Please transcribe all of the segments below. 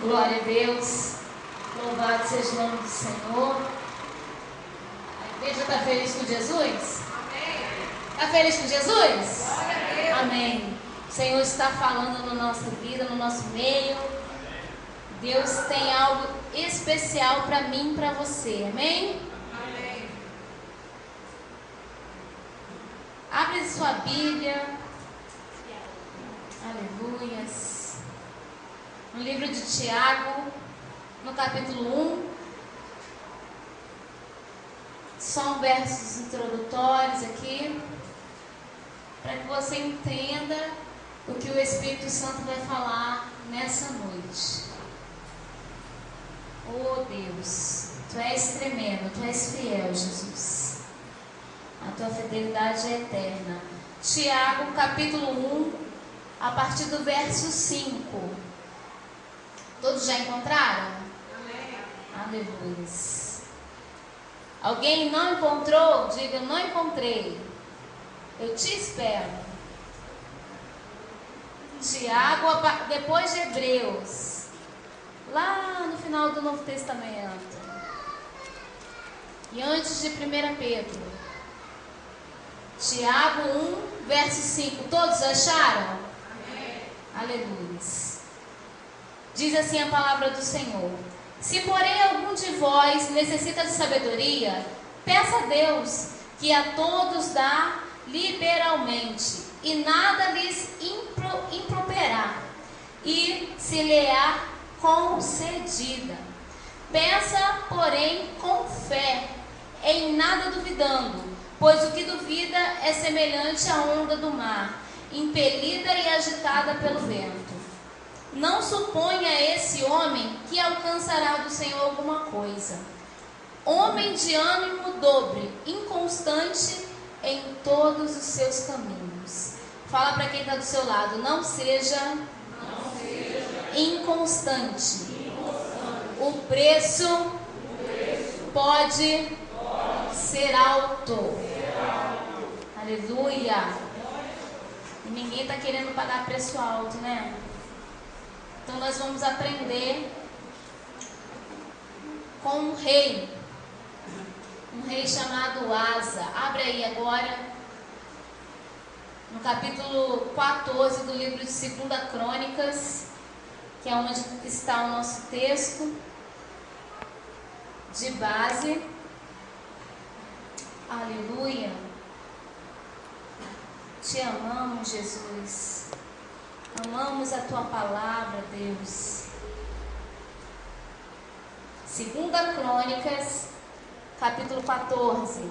Glória a Deus. Louvado seja o nome do Senhor. A igreja está feliz com Jesus? Amém. Está feliz com Jesus? Glória a Deus. Amém. O Senhor está falando na nossa vida, no nosso meio. Deus tem algo especial para mim e para você. Amém? Amém. Abre sua Bíblia. Aleluias. No livro de Tiago, no capítulo 1. São versos introdutórios aqui, para que você entenda o que o Espírito Santo vai falar nessa noite. Oh Deus, Tu és tremendo, Tu és fiel, Jesus. A Tua fidelidade é eterna. Tiago, capítulo 1, a partir do verso 5. Todos já encontraram? Amém. Aleluia. Alguém não encontrou? Diga, não encontrei. Eu te espero. Tiago, depois de Hebreus, lá no final do Novo Testamento, e antes de 1 Pedro. Tiago 1, verso 5. Todos acharam? Amém. Aleluia. Diz assim a palavra do Senhor: se porém algum de vós necessita de sabedoria, peça a Deus, que a todos dá liberalmente, e nada lhes improperá, e se lhe é concedida. Peça, porém, com fé, em nada duvidando, pois o que duvida é semelhante à onda do mar, impelida e agitada pelo vento. Não suponha esse homem que alcançará do Senhor alguma coisa. Homem de ânimo dobre, inconstante em todos os seus caminhos. Fala para quem está do seu lado: não seja inconstante. O preço pode ser alto. Aleluia. E ninguém está querendo pagar preço alto, né? Então nós vamos aprender com um rei chamado Asa. Abre aí agora no capítulo 14 do livro de 2 Crônicas, que é onde está o nosso texto de base. Aleluia. Te amamos, Jesus. Amamos a Tua palavra, Deus. 2 Crônicas, capítulo 14.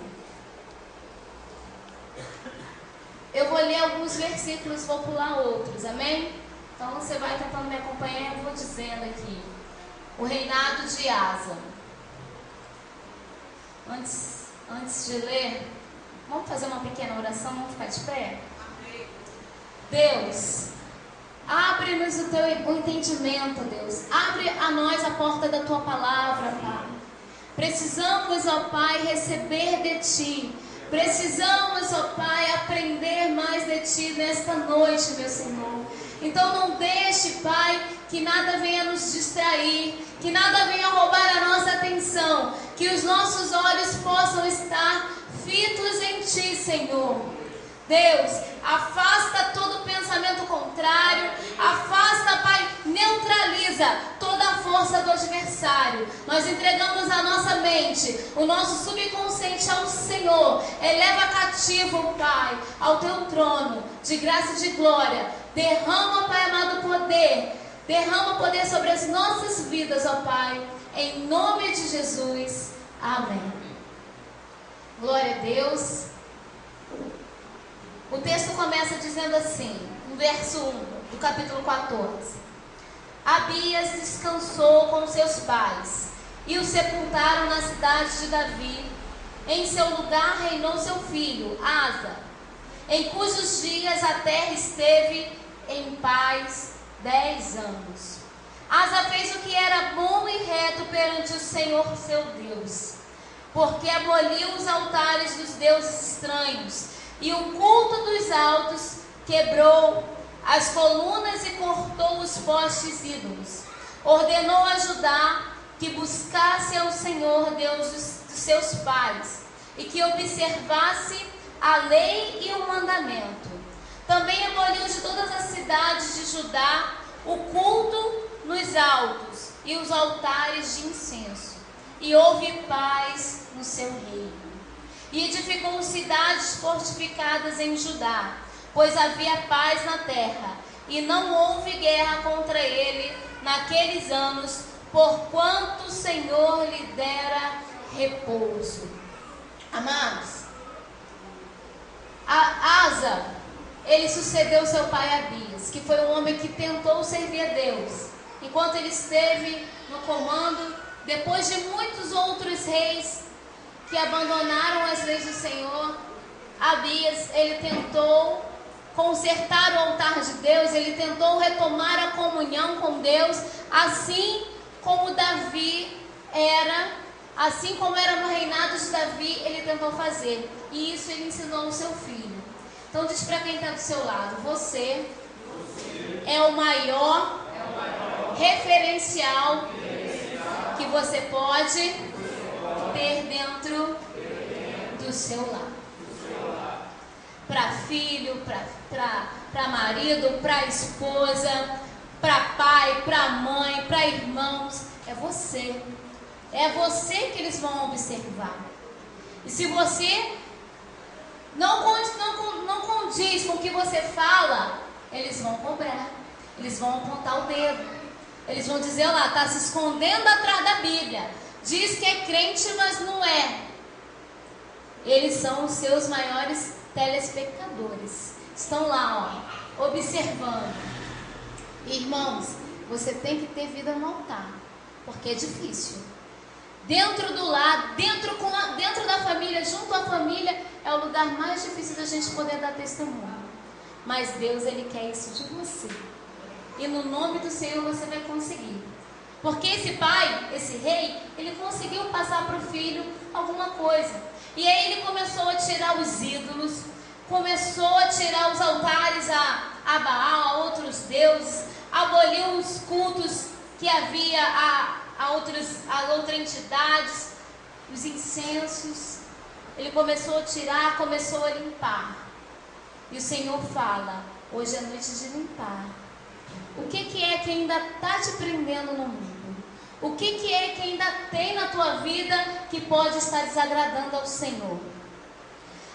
Eu vou ler alguns versículos, vou pular outros, amém? Então você vai tentando me acompanhar, eu vou dizendo aqui. O reinado de Asa. Antes de ler, vamos fazer uma pequena oração, vamos ficar de pé? Deus, abre-nos o entendimento, Deus. Abre a nós a porta da Tua palavra, Pai. Precisamos, ó Pai, receber de Ti. Precisamos, ó Pai, aprender mais de Ti nesta noite, meu Senhor. Então não deixe, Pai, que nada venha nos distrair, que nada venha roubar a nossa atenção, que os nossos olhos possam estar fitos em Ti, Senhor. Deus, afasta todo pensamento contrário, afasta, Pai, neutraliza toda a força do adversário. Nós entregamos a nossa mente, o nosso subconsciente ao Senhor. Eleva cativo, Pai, ao Teu trono de graça e de glória. Derrama, Pai amado, poder. Derrama poder sobre as nossas vidas, ó Pai, em nome de Jesus. Amém. Glória a Deus. O texto começa dizendo assim, no verso 1 do capítulo 14. Abias descansou com seus pais, e o sepultaram na cidade de Davi. Em seu lugar reinou seu filho, Asa, em cujos dias a terra esteve em paz 10 anos. Asa fez o que era bom e reto perante o Senhor seu Deus, porque aboliu os altares dos deuses estranhos, e o culto dos altos, quebrou as colunas e cortou os postes ídolos. ordenou a Judá que buscasse ao Senhor Deus dos seus pais e que observasse a lei e o mandamento. Também aboliu de todas as cidades de Judá o culto nos altos e os altares de incenso, e houve paz no seu reino. E edificou cidades fortificadas em Judá, pois havia paz na terra, e não houve guerra contra ele naqueles anos, porquanto o Senhor lhe dera repouso. Amados, Asa, ele sucedeu seu pai Abias, que foi um homem que tentou servir a Deus. Enquanto ele esteve no comando, depois de muitos outros reis que abandonaram as leis do Senhor, Abias, ele tentou consertar o altar de Deus, ele tentou retomar a comunhão com Deus, assim como Davi era, assim como era no reinado de Davi, ele tentou fazer. E isso ele ensinou ao seu filho. Então diz para quem está do seu lado: você é o maior referencial que você pode ter dentro do seu lar. Para filho, para marido, para esposa, para pai, para mãe, para irmãos. É você. É você que eles vão observar. E se você não condiz com o que você fala, eles vão cobrar. Eles vão apontar o dedo. Eles vão dizer: olha lá, está se escondendo atrás da Bíblia. Diz que é crente, mas não é. Eles são os seus maiores telespectadores. Estão lá, ó, observando. Irmãos, você tem que ter vida no altar, porque é difícil. Dentro do lar, dentro da família, junto à família, é o lugar mais difícil da gente poder dar testemunho. Mas Deus, Ele quer isso de você. E no nome do Senhor você vai conseguir. Porque esse pai, esse rei, ele conseguiu passar para o filho alguma coisa. E aí ele começou a tirar os ídolos, começou a tirar os altares a Baal, a outros deuses, aboliu os cultos que havia a outras entidades, os incensos. Ele começou a tirar, começou a limpar. E o Senhor fala: hoje é noite de limpar. O que é que ainda está te prendendo no mundo? O que é que ainda tem na tua vida que pode estar desagradando ao Senhor?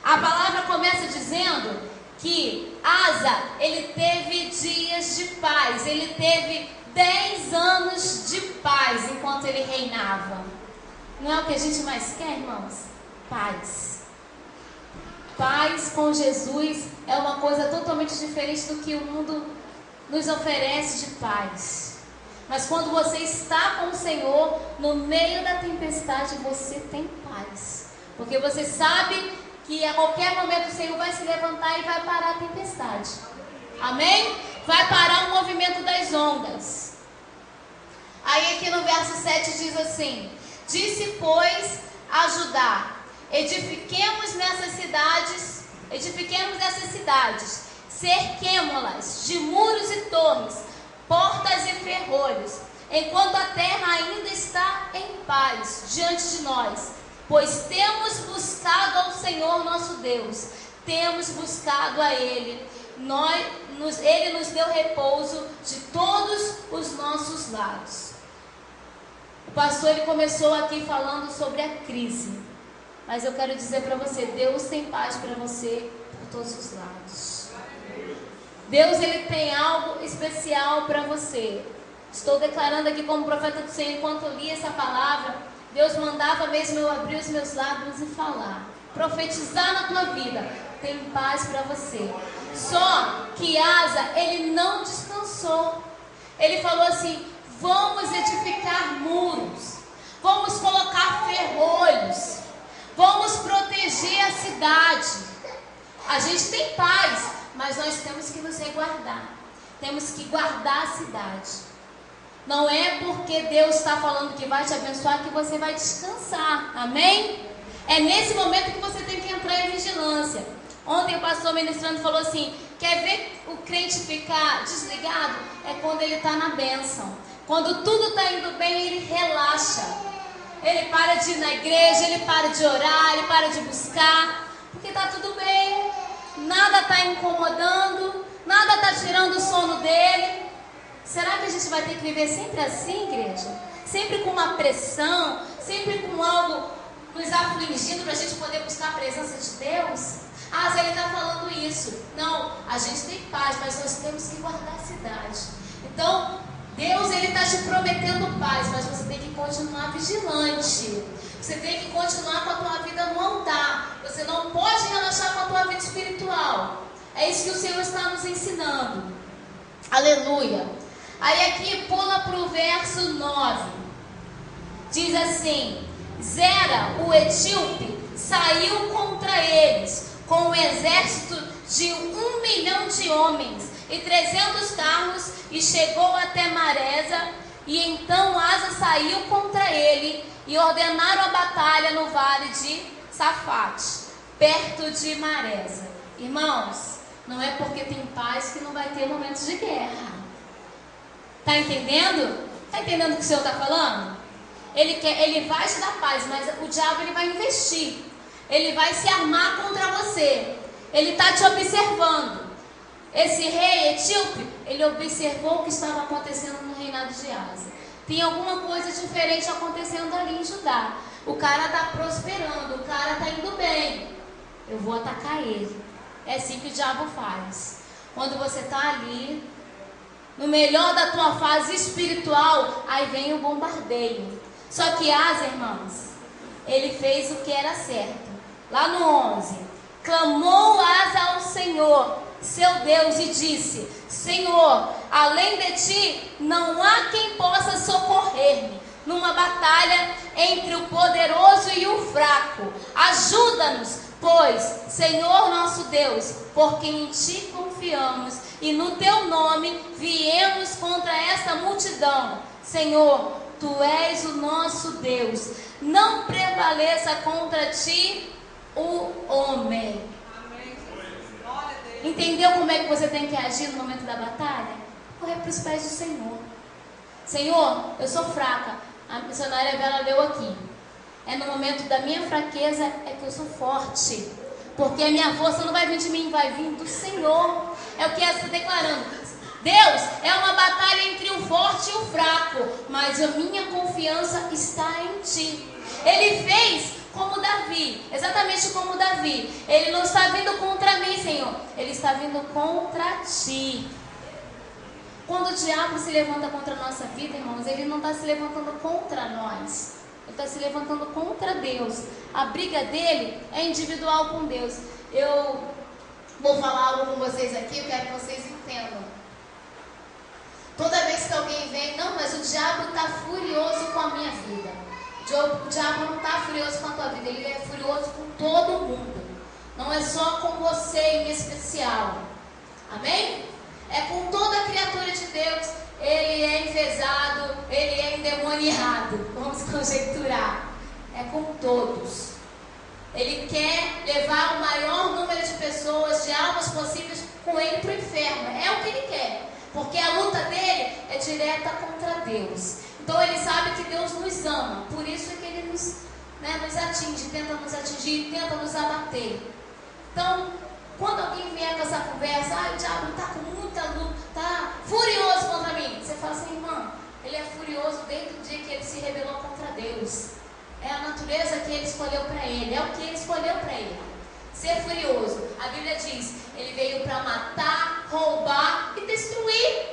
A palavra começa dizendo que Asa, ele teve dias de paz, ele teve 10 anos de paz enquanto ele reinava. Não é o que a gente mais quer, irmãos? Paz. Paz com Jesus é uma coisa totalmente diferente do que o mundo nos oferece de paz. Mas quando você está com o Senhor, no meio da tempestade, você tem paz. Porque você sabe que a qualquer momento o Senhor vai se levantar e vai parar a tempestade. Amém? Vai parar o movimento das ondas. Aí aqui no verso 7 diz assim: disse, pois, a Judá: edifiquemos nessas cidades, cerquemo-las de muros e torres, portas e ferrolhos, enquanto a terra ainda está em paz diante de nós, pois temos buscado ao Senhor nosso Deus, temos buscado a Ele, Ele nos deu repouso de todos os nossos lados. O pastor ele começou aqui falando sobre a crise, mas eu quero dizer para você: Deus tem paz para você por todos os lados. Deus ele tem algo especial para você. Estou declarando aqui como profeta do Senhor, enquanto eu li essa palavra, Deus mandava mesmo eu abrir os meus lábios e falar, profetizar na tua vida. Tem paz para você. Só que Asa, ele não descansou. Ele falou assim: vamos edificar muros, vamos colocar ferrolhos, vamos proteger a cidade. A gente tem paz, mas nós temos que nos resguardar. Temos que guardar a cidade. Não é porque Deus está falando que vai te abençoar que você vai descansar. Amém? É nesse momento que você tem que entrar em vigilância. Ontem o pastor ministrando falou assim: quer ver o crente ficar desligado? É quando ele está na bênção. Quando tudo está indo bem, ele relaxa. Ele para de ir na igreja, ele para de orar, ele para de buscar, porque está tudo bem. Nada está incomodando, nada está tirando o sono dele. Será que a gente vai ter que viver sempre assim, igreja? Sempre com uma pressão, sempre com algo nos afligindo para a gente poder buscar a presença de Deus? Ah, Zé, ele está falando isso. Não, a gente tem paz, mas nós temos que guardar a cidade. Então, Deus, ele está te prometendo paz, mas você tem que continuar vigilante. Você tem que continuar com a tua vida no altar. Você não pode relaxar com a tua vida espiritual. É isso que o Senhor está nos ensinando. Aleluia. Aí aqui pula para o verso 9. Diz assim: Zera, o etíope, saiu contra eles com um exército de 1 milhão de homens e 300 carros, e chegou até Maresa. E então Asa saiu contra ele, e ordenaram a batalha no vale de Safate, perto de Maresa. Irmãos, não é porque tem paz que não vai ter momentos de guerra. Está entendendo? Está entendendo o que o Senhor está falando? Ele vai te dar paz, mas o diabo ele vai investir. Ele vai se armar contra você. Ele está te observando. Esse rei etíope, ele observou o que estava acontecendo no reinado de Asa. Tem alguma coisa diferente acontecendo ali em Judá. O cara está prosperando, o cara está indo bem. Eu vou atacar ele. É assim que o diabo faz. Quando você está ali, no melhor da tua fase espiritual, aí vem o bombardeio. Só que Asa, irmãos, ele fez o que era certo. Lá no 11, clamou Asa ao Senhor, seu Deus, e disse: Senhor, além de ti, não há quem possa socorrer-me numa batalha entre o poderoso e o fraco. Ajuda-nos, pois, Senhor nosso Deus, porque em ti confiamos e no teu nome viemos contra esta multidão. Senhor, tu és o nosso Deus. Não prevaleça contra ti o homem. Entendeu como é que você tem que agir no momento da batalha? Correr para os pés do Senhor. Senhor, eu sou fraca. A missionária Bela leu aqui. É no momento da minha fraqueza é que eu sou forte. Porque a minha força não vai vir de mim, vai vir do Senhor. É o que ela está declarando. Deus, é uma batalha entre o forte e o fraco, mas a minha confiança está em ti. Ele fez como Davi, exatamente como Davi. Ele não está vindo contra mim, Senhor, ele está vindo contra ti. Quando o diabo se levanta contra a nossa vida, irmãos, ele não está se levantando contra nós, ele está se levantando contra Deus. A briga dele é individual com Deus. Eu vou falar algo com vocês aqui, eu quero que vocês entendam. Toda vez que alguém vem, não, mas o diabo está furioso com a minha vida. O diabo não está furioso com a tua vida, ele é furioso com todo mundo. Não é só com você em especial. Amém? É com toda a criatura de Deus. Ele é enfesado, ele é endemoniado. Vamos conjecturar. É com todos. Ele quer levar o maior número de pessoas, de almas possíveis, com ele para o inferno. É o que ele quer. Porque a luta dele é direta contra Deus. Então ele sabe que Deus nos ama. Por isso é que ele nos atinge, tenta nos atingir, tenta nos abater. Então, quando alguém vier com essa conversa, o diabo está com muita luta, está furioso contra mim. Você fala assim, irmão, ele é furioso desde o dia que ele se rebelou contra Deus. É a natureza que ele escolheu para ele, é o que ele escolheu para ele. Ser furioso. A Bíblia diz, ele veio para matar, roubar e destruir.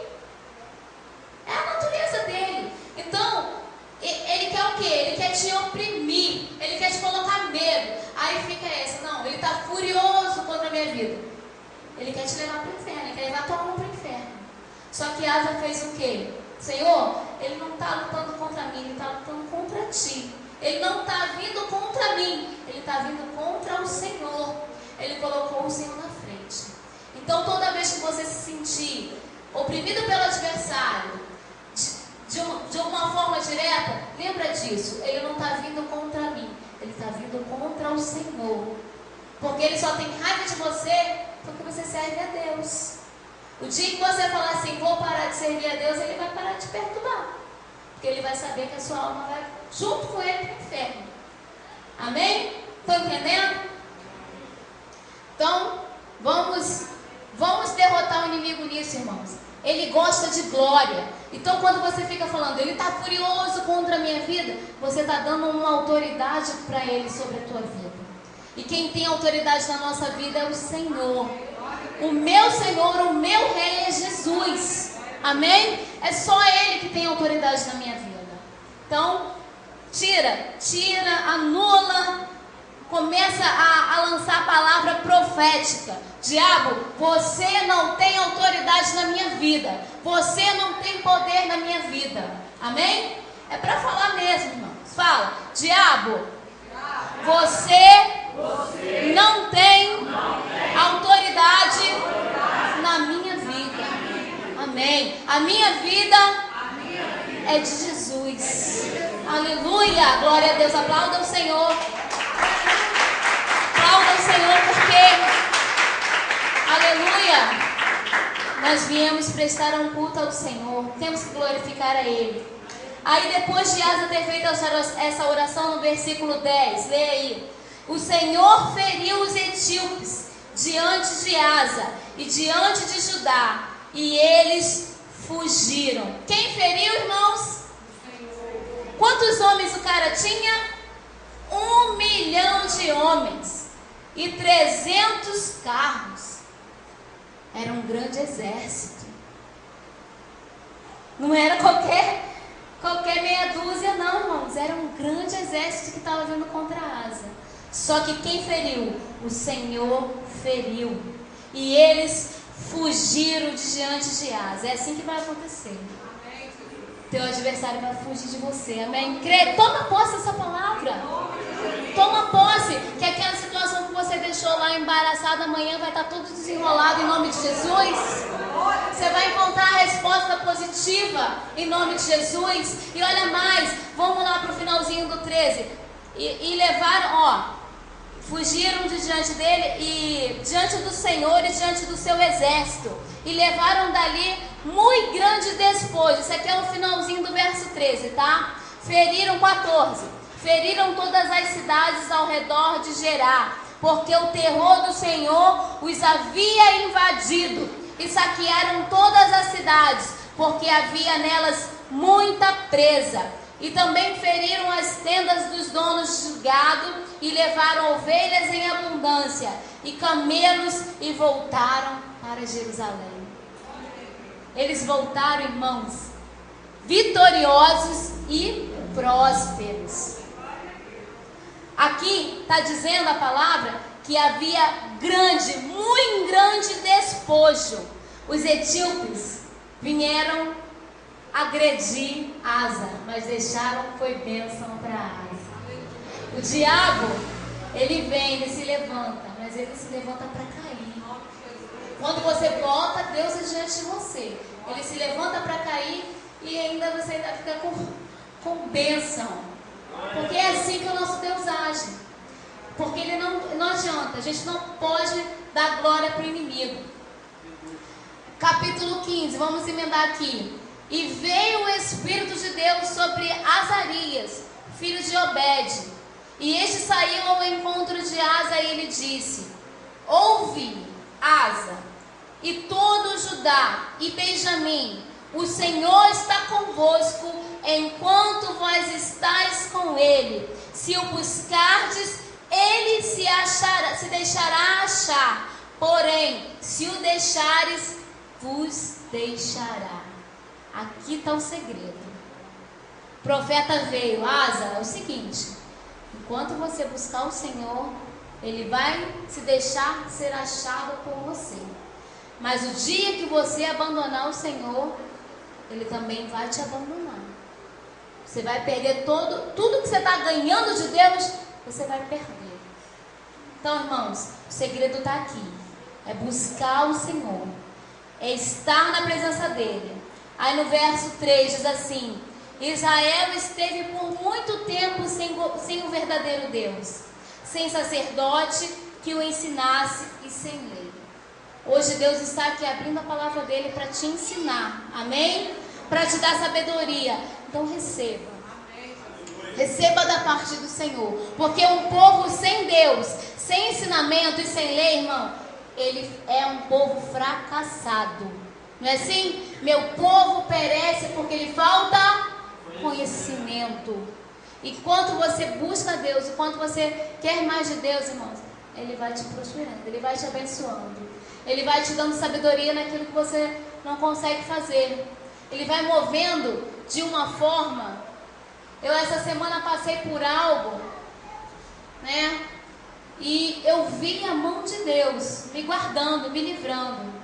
É a natureza dele. Então, ele quer o quê? Ele quer te oprimir, ele quer te colocar medo. Aí fica essa, não, ele está furioso contra a minha vida. Ele quer te levar para o inferno, ele quer levar a tua alma para o inferno. Só que Asa fez o quê? Senhor, ele não está lutando contra mim, ele está lutando contra ti. Ele não está vindo contra mim, ele está vindo contra o Senhor. Ele colocou o Senhor na frente. Então toda vez que você se sentir oprimido pelo adversário, de uma forma direta, lembra disso. Ele não está vindo contra mim, ele está vindo contra o Senhor. Porque ele só tem raiva de você porque você serve a Deus. O dia que você falar assim, vou parar de servir a Deus, ele vai parar de perturbar. Porque ele vai saber que a sua alma vai junto com ele para o inferno. Amém? Estão entendendo? Então, vamos derrotar o inimigo nisso, irmãos. Ele gosta de glória. Então, quando você fica falando, ele está furioso contra a minha vida, você está dando uma autoridade para ele sobre a tua vida. E quem tem autoridade na nossa vida é o Senhor. O meu Senhor, o meu Rei é Jesus. Amém? É só Ele que tem autoridade na minha vida. Então, tira, anula, começa a lançar a palavra profética. Diabo, você não tem autoridade na minha vida. Você não tem poder na minha vida. Amém? É para falar mesmo, irmãos. Fala, diabo, você não tem autoridade na minha vida. Amém. A minha vida é de Jesus. Aleluia. Glória a Deus. Aplauda o Senhor. Aplauda o Senhor porque, aleluia, nós viemos prestar um culto ao Senhor. Temos que glorificar a Ele. Aí depois de Asa ter feito essa oração no versículo 10, lê aí. O Senhor feriu os etíopes diante de Asa e diante de Judá, e eles fugiram. Quem feriu, irmãos? Quantos homens o cara tinha? 1 milhão de homens e 300 carros. Era um grande exército. Não era qualquer meia dúzia, não, irmãos. Era um grande exército que estava vindo contra Asa. Só que quem feriu? O Senhor feriu. E eles fugiram de diante de Asa. É assim que vai acontecer. Teu adversário vai fugir de você. Amém? Toma posse dessa palavra. Toma posse. Que aquela situação que você deixou lá embaraçada, amanhã vai estar tudo desenrolado em nome de Jesus. Você vai encontrar a resposta positiva em nome de Jesus. E olha mais, vamos lá para o finalzinho do 13. E levaram, fugiram de diante dele e diante do Senhor e diante do seu exército. E levaram dali muito grande despojo. Isso aqui é o finalzinho do verso 13, tá? Feriram 14. Feriram todas as cidades ao redor de Gerá, porque o terror do Senhor os havia invadido. E saquearam todas as cidades, porque havia nelas muita presa. E também feriram as tendas dos donos de gado, e levaram ovelhas em abundância, e camelos, e voltaram para Jerusalém. Eles voltaram, irmãos, vitoriosos e prósperos. Aqui está dizendo a palavra que havia muito grande despojo. Os etíopes vieram agredir Asa, mas deixaram foi bênção para Asa. O diabo, ele vem, ele se levanta, mas ele se levanta para cair. Quando você volta, Deus é diante de você. Ele se levanta para cair e ainda você ainda fica com bênção. Porque é assim que o nosso Deus age. Porque ele não adianta, a gente não pode dar glória para o inimigo. Capítulo 15, vamos emendar aqui. E veio o Espírito de Deus sobre Azarias, filho de Obed. E este saiu ao encontro de Asa e ele disse: ouve, Asa, e todo Judá e Benjamim, o Senhor está convosco enquanto vós estáis com ele. Se o buscardes, ele se deixará achar. Porém, se o deixares, vos deixará. Aqui está o segredo. O profeta veio. Asa, é o seguinte: enquanto você buscar o Senhor, ele vai se deixar ser achado por você. Mas o dia que você abandonar o Senhor, ele também vai te abandonar. Você vai perder tudo que você está ganhando de Deus, você vai perder. Então, irmãos, o segredo está aqui. É buscar o Senhor. É estar na presença dele. Aí no verso 3 diz assim: Israel esteve por muito tempo sem o verdadeiro Deus, sem sacerdote que o ensinasse e sem lei. Hoje Deus está aqui abrindo a palavra dele para te ensinar, amém? Para te dar sabedoria. Então receba. Receba da parte do Senhor. Porque um povo sem Deus, sem ensinamento e sem lei, irmão, ele é um povo fracassado. Não é assim? Meu povo perece porque lhe falta conhecimento. E quanto você busca Deus, e quanto você quer mais de Deus, irmãos, Ele vai te prosperando, Ele vai te abençoando. Ele vai te dando sabedoria naquilo que você não consegue fazer. Ele vai movendo de uma forma. Eu essa semana passei por algo, né? E eu vi a mão de Deus me guardando, me livrando.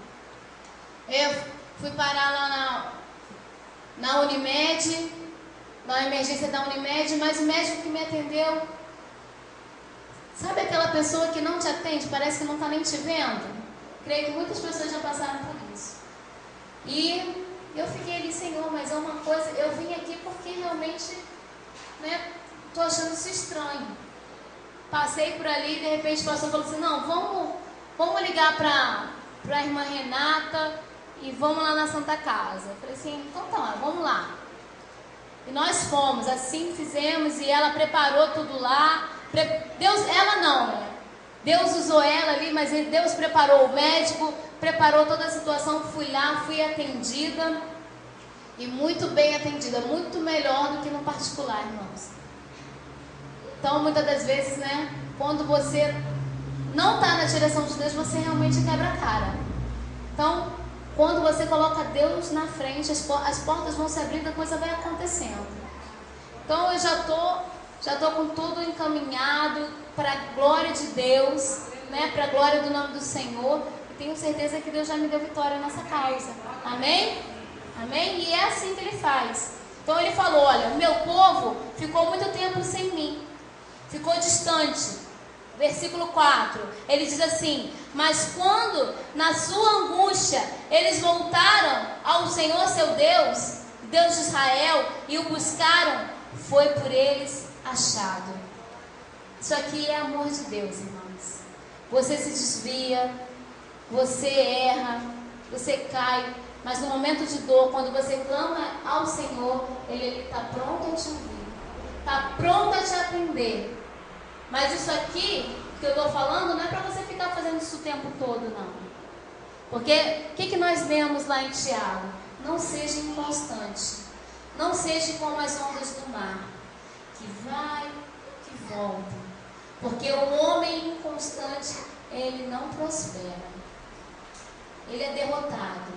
Eu fui parar lá na Unimed, na emergência da Unimed, mas o médico que me atendeu, sabe aquela pessoa que não te atende, parece que não está nem te vendo? Creio que muitas pessoas já passaram por isso. E eu fiquei ali, Senhor, mas é uma coisa, eu vim aqui porque realmente, né, estou achando isso estranho. Passei por ali e de repente o pastor falou assim, não, vamos ligar para a irmã Renata e vamos lá na Santa Casa. Eu falei assim, então tá, vamos lá. E nós fomos, assim fizemos, e ela preparou tudo lá. Deus, ela não, né? Deus usou ela ali, mas Deus preparou o médico, preparou toda a situação. Fui lá, fui atendida, e muito bem atendida, muito melhor do que no particular, irmãos. Então, muitas das vezes, né, quando você não está na direção de Deus, você realmente quebra a cara. Então, quando você coloca Deus na frente, as portas vão se abrindo, a coisa vai acontecendo. Então, eu já tô com tudo encaminhado para a glória de Deus, né, para a glória do nome do Senhor. E tenho certeza que Deus já me deu vitória nessa causa. Amém? Amém? E é assim que Ele faz. Então, Ele falou, olha, o meu povo ficou muito tempo sem mim. Ficou distante. Versículo 4, ele diz assim, mas quando na sua angústia eles voltaram ao Senhor seu Deus, Deus de Israel, e o buscaram, foi por eles achado. Isso aqui é amor de Deus, irmãos. Você se desvia, você erra, você cai, mas no momento de dor, quando você clama ao Senhor, Ele está pronto a te ouvir, está pronto a te atender. Mas isso aqui que eu estou falando não é para você ficar fazendo isso o tempo todo, não. Porque o que nós lemos lá em Tiago? Não seja inconstante. Não seja como as ondas do mar, que vai, que volta. Porque o homem inconstante, ele não prospera. Ele é derrotado.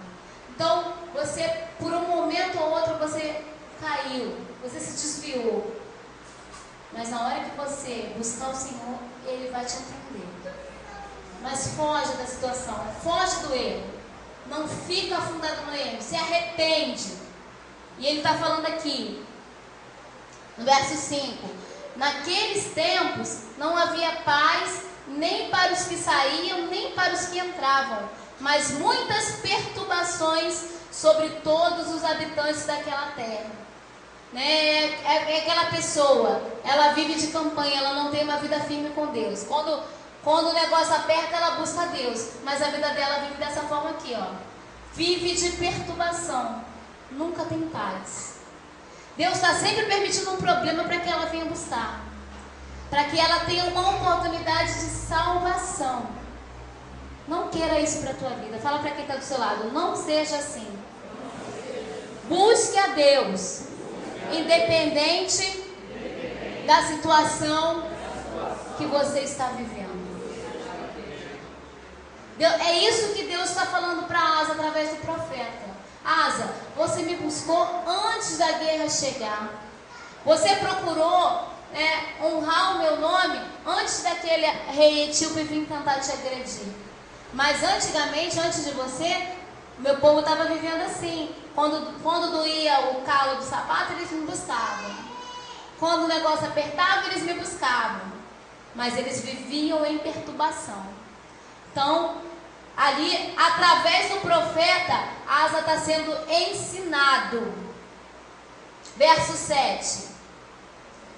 Então, você, por um momento ou outro, você caiu, você se desviou. Mas na hora que você buscar o Senhor, Ele vai te atender. Mas foge da situação, foge do erro. Não fica afundado no erro, se arrepende. E Ele está falando aqui, no verso 5. Naqueles tempos não havia paz, nem para os que saíam, nem para os que entravam, mas muitas perturbações sobre todos os habitantes daquela terra. Né? É aquela pessoa, ela vive de campanha, ela não tem uma vida firme com Deus. Quando o negócio aperta, ela busca Deus, mas a vida dela vive dessa forma aqui, ó. Vive de perturbação, nunca tem paz. Deus está sempre permitindo um problema para que ela venha buscar, para que ela tenha uma oportunidade de salvação. Não queira isso para a tua vida. Fala para quem está do seu lado, não seja assim. Busque a Deus, independente da situação que você está vivendo. É isso que Deus está falando para Asa através do profeta. Asa, você me buscou antes da guerra chegar. Você procurou honrar o meu nome antes daquele rei etíope vir tentar te agredir. Mas antigamente, antes de você, meu povo estava vivendo assim. Quando doía o calo do sapato, eles me buscavam. Quando o negócio apertava, eles me buscavam. Mas eles viviam em perturbação. Então, ali, através do profeta, Asa está sendo ensinado. Verso 7.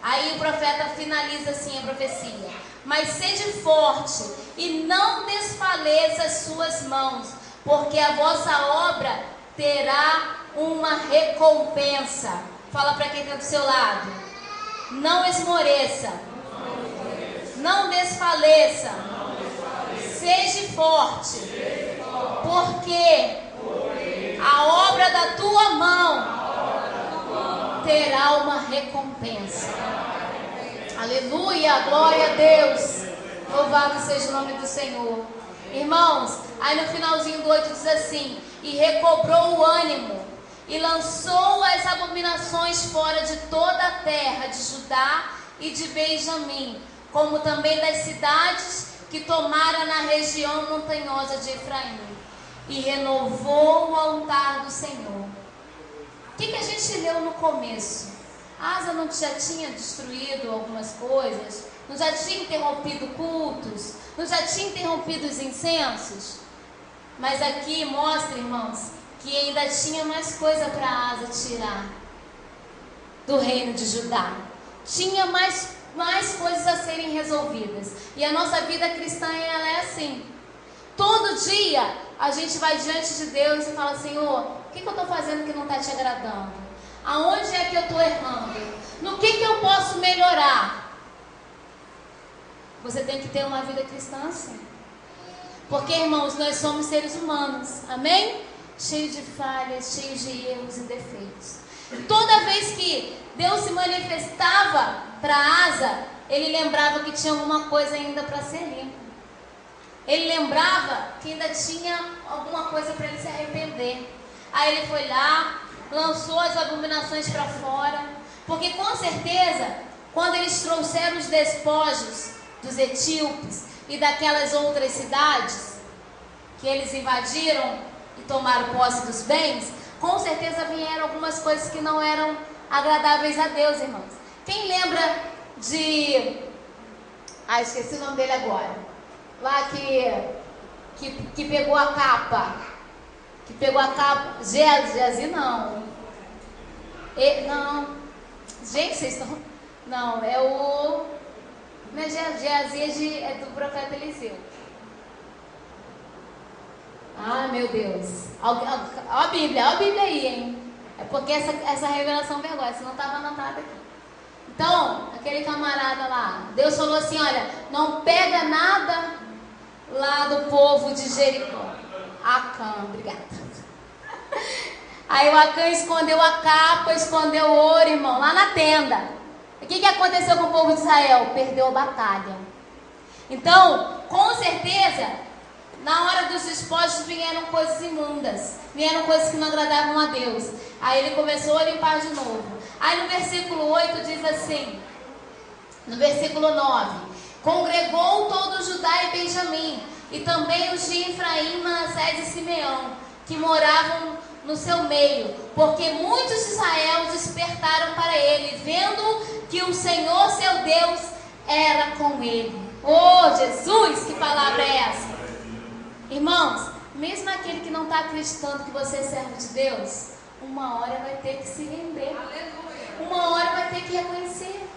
Aí o profeta finaliza assim a profecia. mas sede forte e não desfaleça as suas mãos, porque a vossa obra terá uma recompensa. Fala para quem está do seu lado. Não esmoreça, não desfaleça, seja forte, porque a obra da tua mão terá uma recompensa. Aleluia, glória a Deus. Louvado seja o nome do Senhor. Irmãos, aí no finalzinho do 8 diz assim: e recobrou o ânimo, e lançou as abominações fora de toda a terra de Judá e de Benjamim, como também das cidades que tomara na região montanhosa de Efraim, e renovou o altar do Senhor. O que a gente leu no começo? Asa não já tinha destruído algumas coisas? Não já tinha interrompido cultos? Não já tinha interrompido os incensos? Mas aqui mostra, irmãos, que ainda tinha mais coisa para Asa tirar do reino de Judá. Tinha mais coisas a serem resolvidas. E a nossa vida cristã, ela é assim. Todo dia a gente vai diante de Deus e fala: Senhor, o que eu estou fazendo que não está te agradando? Aonde é que eu estou errando? No que eu posso melhorar? Você tem que ter uma vida cristã assim. Porque, irmãos, nós somos seres humanos. Amém? Cheios de falhas, cheios de erros e defeitos. Toda vez que Deus se manifestava para Asa, ele lembrava que tinha alguma coisa ainda para ser limpa. Ele lembrava que ainda tinha alguma coisa para ele se arrepender. Aí ele foi lá, lançou as abominações para fora. Porque com certeza, quando eles trouxeram os despojos dos etíopes e daquelas outras cidades que eles invadiram e tomaram posse dos bens, com certeza vieram algumas coisas que não eram agradáveis a Deus, irmãos. Quem lembra de... esqueci o nome dele agora. Lá que pegou a capa. Que pegou a capa... Geazi não. Não. Gente, vocês estão... Não, é o... Não é Geazi, é do profeta Eliseu. Ah, meu Deus. Olha a Bíblia aí, hein? É porque essa revelação veio agora, senão estava anotada aqui. Então, aquele camarada lá, Deus falou assim: olha, não pega nada lá do povo de Jericó. Acã, obrigada. Aí o Acã escondeu a capa, escondeu o ouro, irmão, lá na tenda. O que aconteceu com o povo de Israel? Perdeu a batalha. Então, com certeza, na hora dos despojos vieram coisas imundas, vieram coisas que não agradavam a Deus. Aí ele começou a limpar de novo. Aí no versículo 8 diz assim, no versículo 9: congregou todo Judá e Benjamim, e também os de Efraim, Manassés e Simeão, que moravam no seu meio, porque muitos de Israel despertaram para ele, vendo que o Senhor seu Deus era com ele. Oh, Jesus, que palavra é essa? Irmãos, mesmo aquele que não está acreditando que você é servo de Deus, uma hora vai ter que se render. Uma hora vai ter que reconhecer.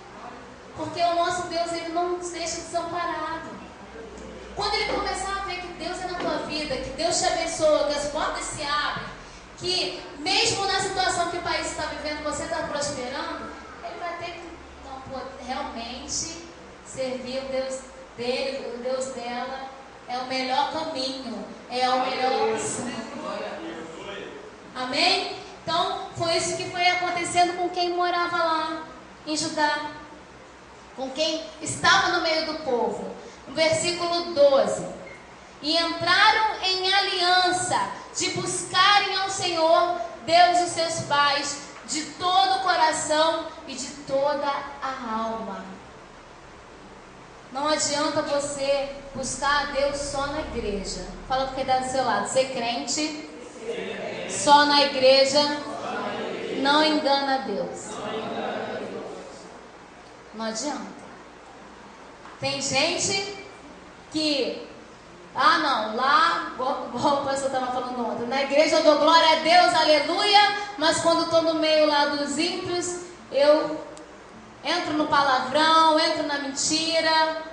Porque o nosso Deus, ele não nos deixa desamparado. Quando ele começar a ver que Deus é na tua vida, que Deus te abençoa, que as portas se abrem, que mesmo na situação que o país está vivendo, você está prosperando, ele vai ter que realmente servir o Deus dele, o Deus dela. É o melhor caminho, é a melhor opção. Amém? Então, foi isso que foi acontecendo com quem morava lá em Judá, com quem estava no meio do povo. No versículo 12: e entraram em aliança de buscarem ao Senhor, Deus de seus pais, de todo o coração e de toda a alma. Não adianta você buscar a Deus só na igreja. Fala para quem está do seu lado: ser crente só na igreja não engana a Deus. Não adianta. Tem gente que, não, lá, igual o pastor estava falando ontem, na igreja eu dou glória a Deus, aleluia, mas quando estou no meio lá dos ímpios, eu entro no palavrão, entro na mentira.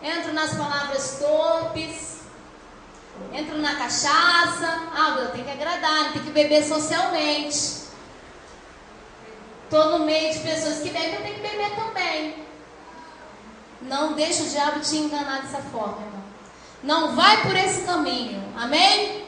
entro nas palavras torpes, entro na cachaça. Eu tenho que agradar, tenho que beber socialmente. Estou no meio de pessoas que bebem, eu tenho que beber também. Não deixa o diabo te enganar dessa forma, irmão. Não vai por esse caminho. Amém?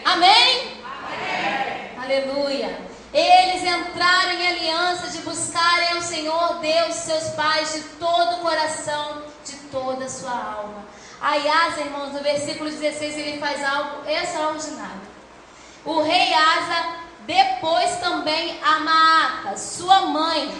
Amém? Amém? Aleluia. Eles entraram em aliança de buscarem ao Senhor Deus, seus pais, de todo o coração, de toda a sua alma. Aí Asa, irmãos, no versículo 16, ele faz algo extraordinário. O rei Asa depois também a Maaca, sua mãe,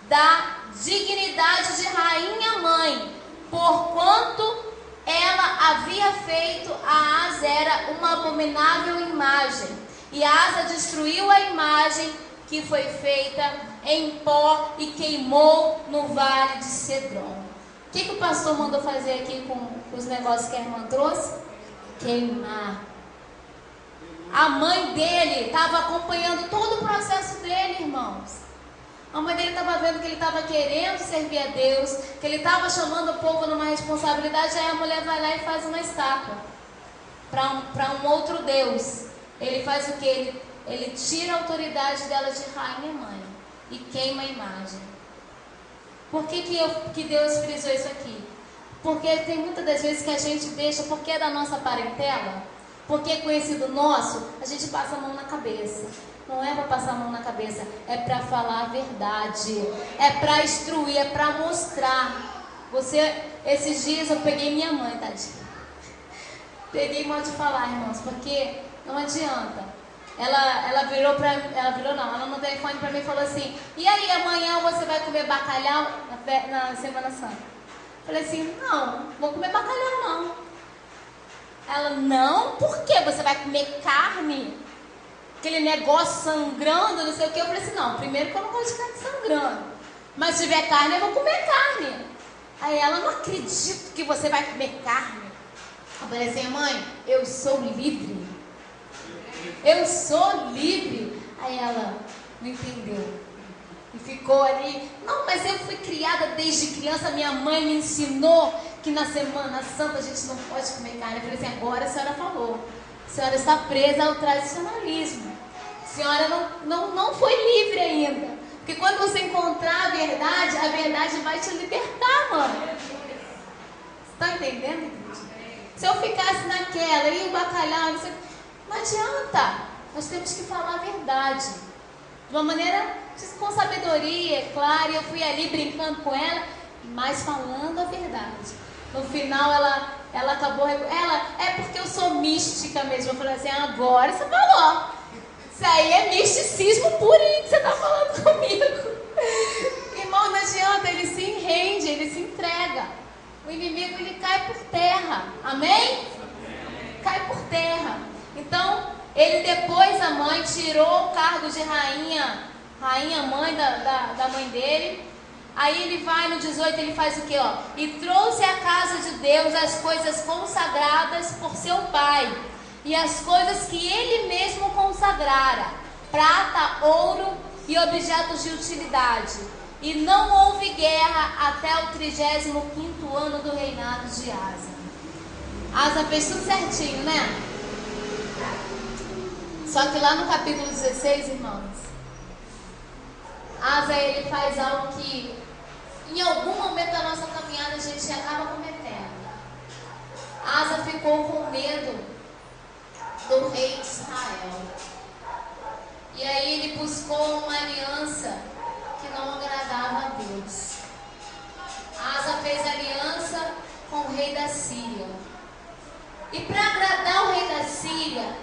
da dignidade de rainha mãe, porquanto ela havia feito a Asera uma abominável imagem. E Asa destruiu a imagem que foi feita em pó e queimou no vale de Cedron. O que o pastor mandou fazer aqui com os negócios que a irmã trouxe? Queimar. A mãe dele estava acompanhando todo o processo dele, irmãos. A mãe dele estava vendo que ele estava querendo servir a Deus, que ele estava chamando o povo numa responsabilidade. Aí a mulher vai lá e faz uma estátua para um outro Deus. Ele faz o que? Ele tira a autoridade dela de rainha e mãe e queima a imagem. Por que Deus frisou isso aqui? Porque tem muitas das vezes que a gente deixa, porque é da nossa parentela, porque é conhecido nosso, a gente passa a mão na cabeça. Não é para passar a mão na cabeça, é para falar a verdade, é para instruir, é para mostrar. Esses dias eu peguei minha mãe, tadinha. Peguei modo de falar, irmãos, porque não adianta. Ela no telefone para mim e falou assim: e aí, amanhã você vai comer bacalhau na Semana Santa? Falei assim: não, vou comer bacalhau não. Ela: não, por quê? Você vai comer carne? Aquele negócio sangrando, não sei o que. Eu falei assim: não, primeiro que eu não gosto de carne sangrando, mas se tiver carne eu vou comer carne. Aí ela: não acredito que você vai comer carne. Eu falei assim: mãe, eu sou livre. Eu sou livre. Aí ela não entendeu e ficou ali: não, mas eu fui criada desde criança, minha mãe me ensinou que na Semana Santa a gente não pode comer carne. Eu falei assim: agora a senhora falou, a senhora está presa ao tradicionalismo, a senhora não foi livre ainda, porque quando você encontrar a verdade vai te libertar, mano. Você está entendendo, igreja? Se eu ficasse naquela, e o bacalhau, não adianta. Nós temos que falar a verdade de uma maneira com sabedoria, é claro. Eu fui ali brincando com ela, mas falando a verdade. No final ela acabou, é porque eu sou mística mesmo. Eu falei assim: agora você falou. Isso aí é misticismo purinho que você está falando comigo. Irmão, não adianta, ele se rende, ele se entrega. O inimigo, ele cai por terra. Amém? Cai por terra. Então, ele depois, a mãe tirou o cargo de rainha mãe da mãe dele. Aí ele vai no 18, ele faz o que? E trouxe à casa de Deus as coisas consagradas por seu pai, e as coisas que ele mesmo consagrara, prata, ouro e objetos de utilidade. E não houve guerra até o 35º ano do reinado de Asa. Asa fez tudo certinho, né? Só que lá no capítulo 16, irmãos, Asa, ele faz algo que em algum momento da nossa caminhada a gente acaba cometendo. Asa ficou com medo do rei de Israel. E aí ele buscou uma aliança que não agradava a Deus. Asa fez aliança com o rei da Síria. E para agradar o rei da Síria,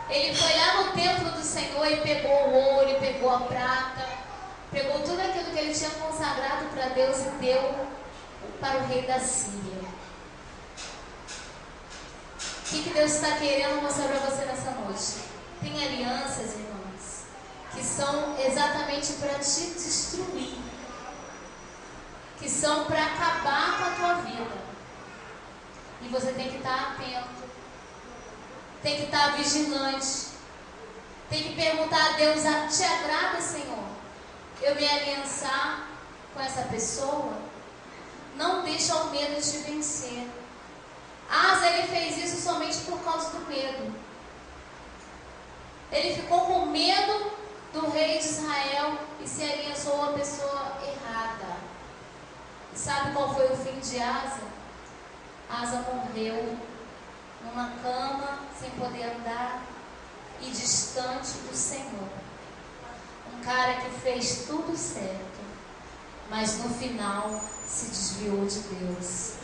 ele foi lá no templo do Senhor e pegou o ouro, e pegou a prata, pegou tudo aquilo que ele tinha consagrado para Deus e deu para o rei da Síria. O que Deus está querendo mostrar para você nessa noite? Tem alianças, irmãos, que são exatamente para te destruir, que são para acabar com a tua vida. E você tem que estar atento, tem que estar vigilante, tem que perguntar a Deus: te agrada, Senhor, eu me aliançar com essa pessoa? Não deixa o medo te vencer. Asa, ele fez isso somente por causa do medo. Ele ficou com medo do rei de Israel e se aliançou a pessoa errada. E sabe qual foi o fim de Asa? Asa morreu numa cama, sem poder andar e distante do Senhor. Um cara que fez tudo certo, mas no final se desviou de Deus.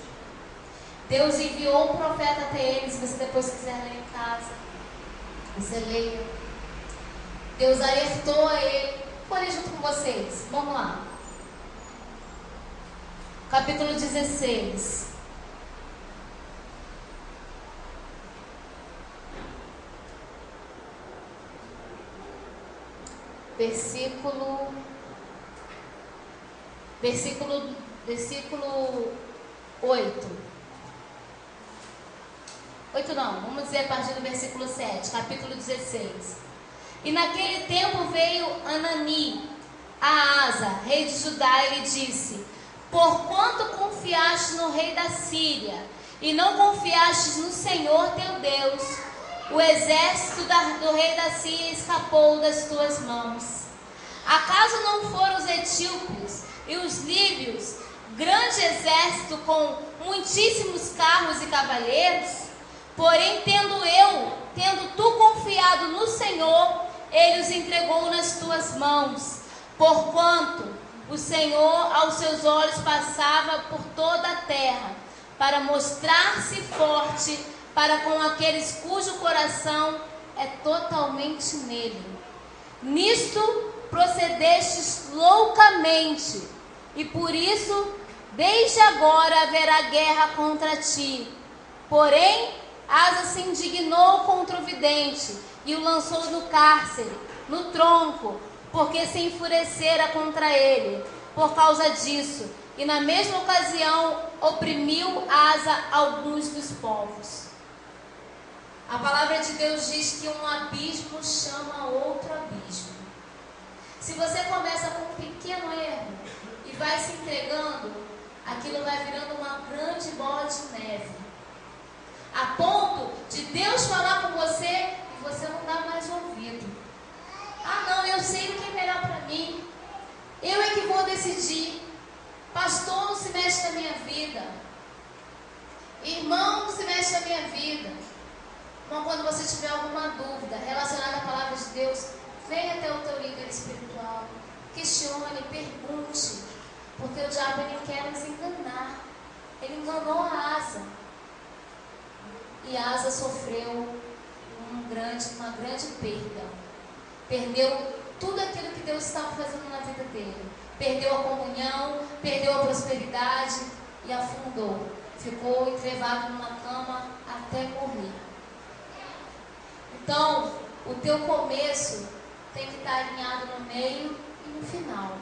Deus enviou um profeta até ele. Se você depois quiser ler em casa, você leia. Deus alertou a ele. Vou ler junto com vocês. Vamos lá. Capítulo 16. Versículo 8. 8 não, vamos dizer a partir do versículo 7, capítulo 16. E naquele tempo veio Anani a Asa, rei de Judá, e lhe disse: porquanto confiaste no rei da Síria, e não confiastes no Senhor teu Deus, o exército do rei da Síria escapou das tuas mãos. Acaso não foram os etíopes e os líbios, grande exército com muitíssimos carros e cavaleiros? Porém, tendo tu confiado no Senhor, ele os entregou nas tuas mãos, porquanto o Senhor aos seus olhos passava por toda a terra, para mostrar-se forte para com aqueles cujo coração é totalmente nele. Nisto procedestes loucamente, e por isso desde agora haverá guerra contra ti. Porém, Asa se indignou contra o vidente e o lançou no cárcere, no tronco, porque se enfurecera contra ele por causa disso, e na mesma ocasião oprimiu Asa alguns dos povos. A palavra de Deus diz que um abismo chama outro abismo. Se você começa com um pequeno erro e vai se entregando, aquilo vai virando uma grande bola de neve, a ponto de Deus falar com você e você não dá mais ouvido. Ah não, eu sei o que é melhor para mim, eu é que vou decidir. Pastor não se mexe na minha vida, irmão não se mexe na minha vida. Então, quando você tiver alguma dúvida relacionada à palavra de Deus, venha até o teu líder espiritual, questione, pergunte, porque o diabo ele quer nos enganar. Ele enganou a Asa, e Asa sofreu uma grande perda. Perdeu tudo aquilo que Deus estava fazendo na vida dele. Perdeu a comunhão, perdeu a prosperidade e afundou. Ficou entrevado numa cama até morrer. Então, o teu começo tem que estar alinhado no meio e no final.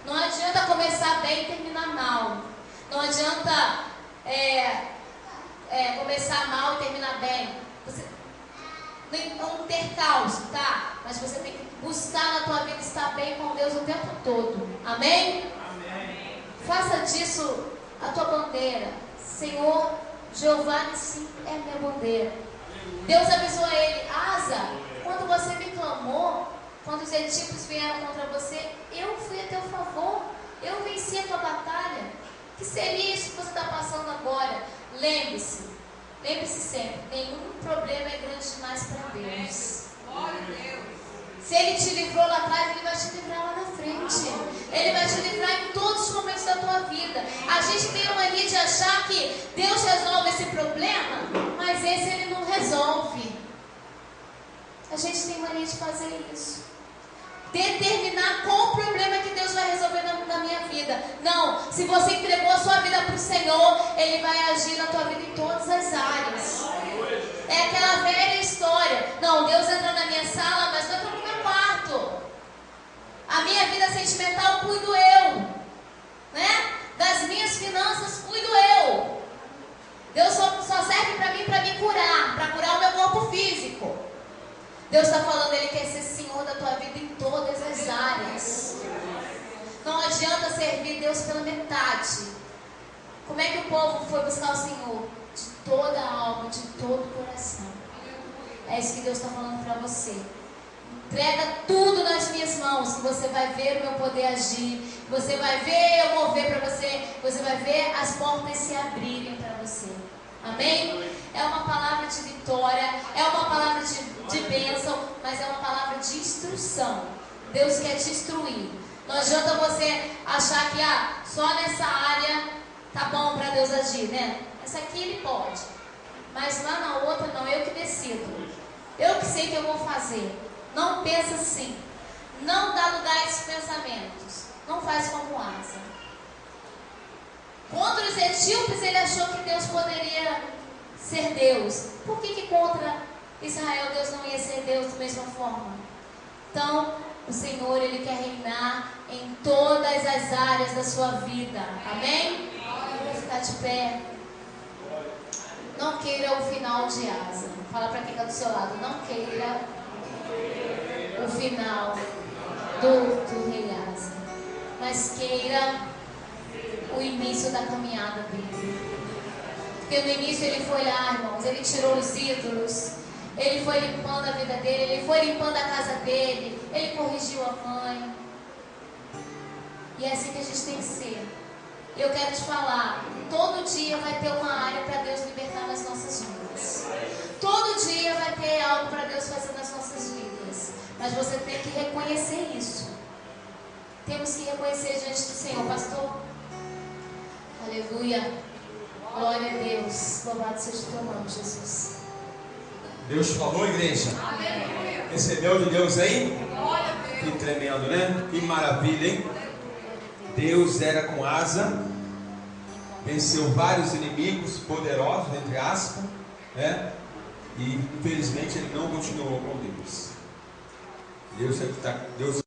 Não adianta começar bem e terminar mal. Não adianta começar mal e terminar bem. Não ter caos, tá? Mas você tem que buscar na tua vida estar bem com Deus o tempo todo. Amém? Amém. Faça disso a tua bandeira. Senhor, Jeová Nissim é minha bandeira. Deus avisou a ele: Asa, quando você me clamou, quando os etíopes vieram contra você, eu fui a teu favor, eu venci a tua batalha. Que seria isso que você está passando agora? Lembre-se sempre, nenhum problema é grande demais para Deus. Se Ele te livrou lá atrás, Ele vai te livrar lá na frente. Ele vai te livrar em todos os momentos da tua vida. A gente tem uma mania de achar que Deus resolve esse problema, mas esse Ele não resolve. A gente tem mania de fazer isso. Determinar qual o problema que Deus vai resolver na minha vida. Não, se você entregou a sua vida para o Senhor, Ele vai agir na tua vida em todas as áreas. É aquela velha história. Não, Deus entra na minha sala, mas não entra no meu quarto. A minha vida sentimental cuido eu, né? Das minhas finanças cuido eu. Deus só serve para mim curar, para curar o meu corpo físico. Deus está falando, Ele quer ser Senhor da tua vida em todas as áreas. Não adianta servir Deus pela metade. Como é que o povo foi buscar o Senhor? De toda a alma, de todo o coração. É isso que Deus está falando para você. Entrega tudo nas minhas mãos, que você vai ver o meu poder agir, você vai ver eu mover para você, você vai ver as portas se abrirem para você. Amém? É uma palavra de vitória, é uma palavra de bênção, mas é uma palavra de instrução. Deus quer te instruir. Não adianta você achar que só nessa área tá bom para Deus agir, né? Essa aqui Ele pode, mas lá na outra não, eu que decido. Eu que sei o que eu vou fazer. Não pensa assim. Não dá lugar a esses pensamentos. Não faz como Asa. Contra os etíopes ele achou que Deus poderia ser Deus. Por que contra Israel Deus não ia ser Deus da mesma forma? Então, o Senhor, Ele quer reinar em todas as áreas da sua vida. Amém? Vamos ficar de pé. Não queira o final de Asa. Fala para quem está do seu lado. Não queira o final do rei Asa, mas queira o início da caminhada dele. Porque no início ele foi lá, irmãos, ele tirou os ídolos, ele foi limpando a vida dele, ele foi limpando a casa dele, ele corrigiu a mãe. E é assim que a gente tem que ser. Eu quero te falar, todo dia vai ter uma área para Deus libertar nas nossas vidas. Todo dia vai ter algo para Deus fazer nas nossas vidas. Mas você tem que reconhecer isso. Temos que reconhecer diante do Senhor, pastor. Aleluia. Glória a Deus. Louvado seja o teu nome, Jesus. Deus falou, igreja? Aleluia. Recebeu de Deus aí? Glória a Deus. Que tremendo, né? Que maravilha, hein? Deus era com Asa, venceu vários inimigos poderosos, entre aspas, né? E infelizmente ele não continuou com Deus. Deus